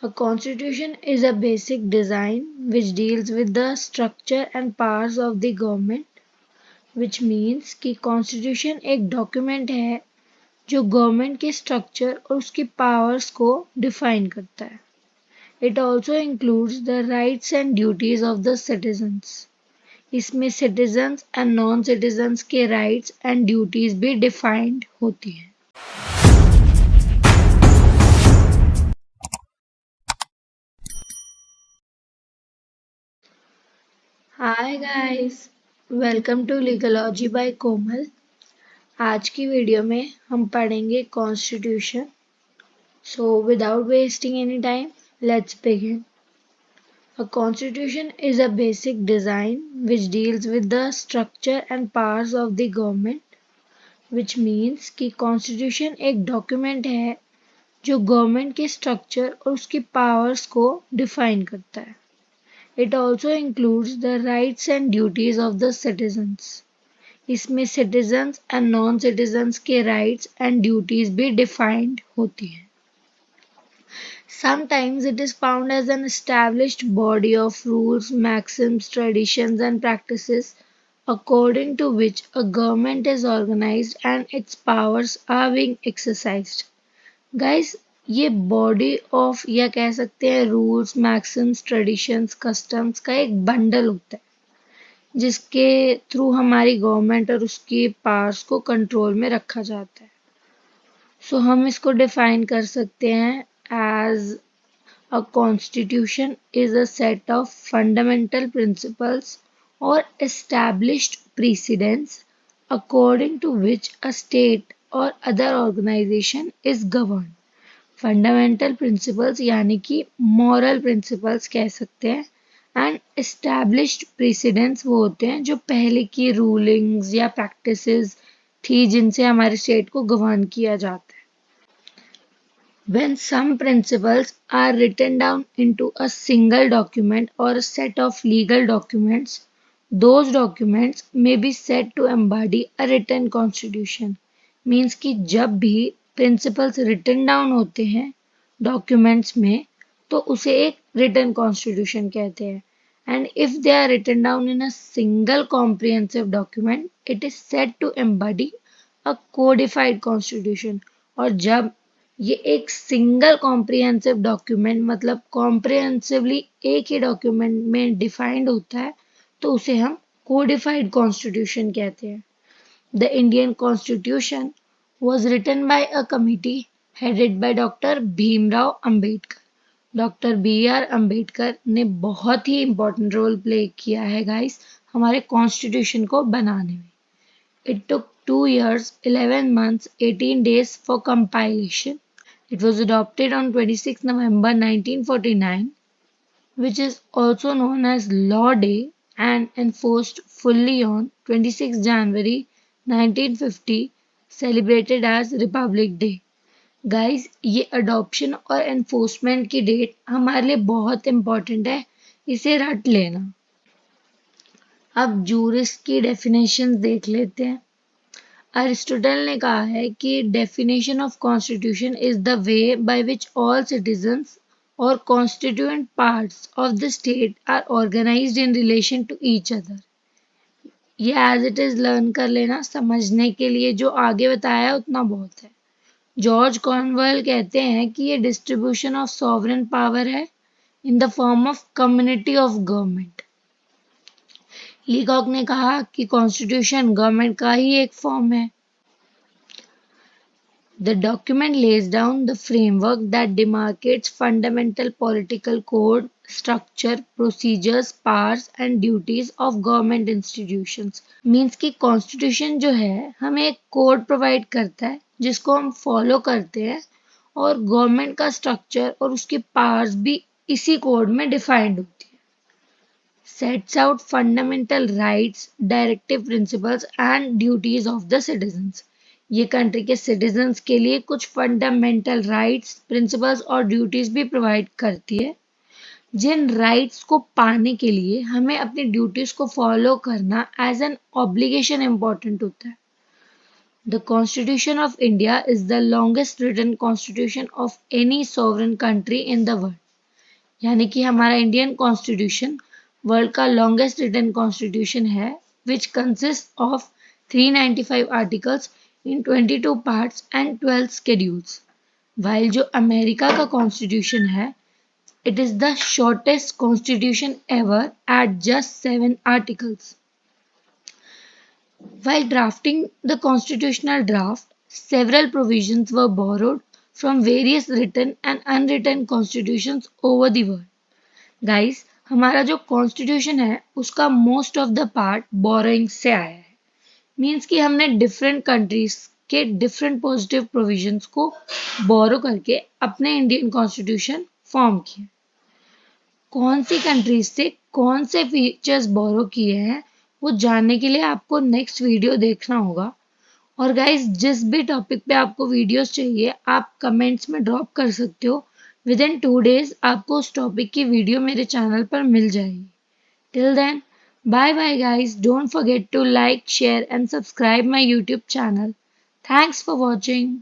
A constitution is a basic design which deals with the structure and powers of the government, which means कि constitution एक document है जो government के structure और उसकी powers को define करता है. It also includes the rights and duties of the citizens. इसमें citizens and non-citizens के rights and duties भी defined होती हैं. Hi guys, welcome to Legalogy by कोमल. आज की वीडियो में हम पढ़ेंगे constitution. So without wasting any time, let's begin. A constitution is a basic design which deals with the structure and powers of the government, which means कि constitution एक document है जो government के structure और उसकी powers को define करता है. It also includes the rights and duties of the citizens. इसमें citizens and non-citizens के rights and duties भी defined होती हैं. Sometimes it is found as an established body of rules, maxims, traditions and practices according to which a government is organized and its powers are being exercised. Guys, ये body of या कह सकते हैं rules, Maxim's, traditions, customs का एक bundle होता है जिसके थ्रू हमारी गवर्नमेंट और उसकी पावर्स को कंट्रोल में रखा जाता है. सो हम इसको डिफाइन कर सकते हैं as a constitution is a set of fundamental principles और established precedents according to which a state और other organisation is govern. Fundamental principles यानी कि मॉरल प्रिंसिपल्स कह सकते हैं एंड एस्टैब्लिश्ड प्रेसिडेंट्स वो होते हैं जो पहले की रूलिंग्स या प्रैक्टिसेस थी जिनसे हमारे स्टेट को गवर्न किया जाता है. When some principles are written down into a single document or a set of legal documents, those documents may be said to embody a written constitution. Means कि जब भी प्रिंसिपल्स रिटन डाउन होते हैं documents में तो उसे एक written constitution कहते हैं. And if they are written down in a single comprehensive document it is said to embody a codified constitution. और जब ये एक सिंगल कॉम्प्रिहेंसिव डॉक्यूमेंट मतलब कॉम्प्रिहेंसिवली एक ही डॉक्यूमेंट में डिफाइंड होता है तो उसे हम कोडिफाइड कॉन्स्टिट्यूशन कहते हैं. The Indian constitution was written by a committee headed by Dr. Bhimrao Ambedkar. Doctor B.R. Ambedkar ने बहुत ही इम्पोर्टेंट रोल प्ले किया है गाइस हमारे कॉन्स्टिट्यूशन को बनाने में. It took 2 years, 11 months, 18 days for compilation. It was adopted on 26 November 1949, which is also known as Law Day and enforced fully on 26 January 1950. Celebrated as republic day. Guys ये adoption और enforcement की date हमारे लिए बहुत important है, इसे रट लेना. अब जूरिस की डेफिनेशन देख लेते हैं. अरिस्टोटल ने कहा है कि definition of constitution is the way by which all citizens और constituent parts of the state are organised in relation to each other. ये एज इट इज लर्न कर लेना, समझने के लिए जो आगे बताया है उतना बहुत है. जॉर्ज कॉर्नवेल कहते हैं कि ये डिस्ट्रीब्यूशन ऑफ सॉवरेन पावर है in the form of community of government. लीकॉक ने कहा कि कॉन्स्टिट्यूशन गवर्नमेंट का ही एक फॉर्म है. The document lays down the framework that demarcates fundamental political code, structure, procedures, powers and duties of government institutions. Means कि constitution जो है हमें एक कोड प्रोवाइड करता है जिसको हम फॉलो करते हैं और गवर्नमेंट का स्ट्रक्चर और उसकी पावर्स भी इसी कोड में डिफाइंड होती है. Sets out fundamental rights, directive principles and duties of the citizens. ये कंट्री के सिटीजन्स के लिए कुछ फंडामेंटल राइट्स, प्रिंसिपल्स और ड्यूटीज भी प्रोवाइड करती है जिन राइट्स को पाने के लिए हमें अपनी ड्यूटीज को फॉलो करना एज एन ऑब्लिगेशन इम्पोर्टेंट होता है. The constitution of India is the longest written constitution of any sovereign country in the world. यानी कि हमारा इंडियन कॉन्स्टिट्यूशन वर्ल्ड का लॉन्गेस्ट रिटन कॉन्स्टिट्यूशन है, which consist of 395 articles in 22 parts and 12 schedules. While जो America का constitution है, it is the shortest constitution ever at just 7 articles. While drafting the constitutional draft, several provisions were borrowed from various written and unwritten constitutions over the world. Guys, हमारा जो constitution है उसका most of the part borrowing से आया है. Means कि हमने different countries के डिफरेंट पॉजिटिव प्रोविजंस को बोरो करके अपने इंडियन कॉन्स्टिट्यूशन फॉर्म किए. कौन सी कंट्रीज से कौन से फीचर्स बोरो किए हैं वो जानने के लिए आपको नेक्स्ट वीडियो देखना होगा. और गाइस, जिस भी टॉपिक पे आपको वीडियोस चाहिए आप कमेंट्स में ड्रॉप कर सकते हो. विद इन 2 days आपको उस टॉपिक की वीडियो मेरे चैनल पर मिल जाएगी. Till then, bye bye guys. Don't forget to like, share and subscribe my YouTube channel. Thanks for watching.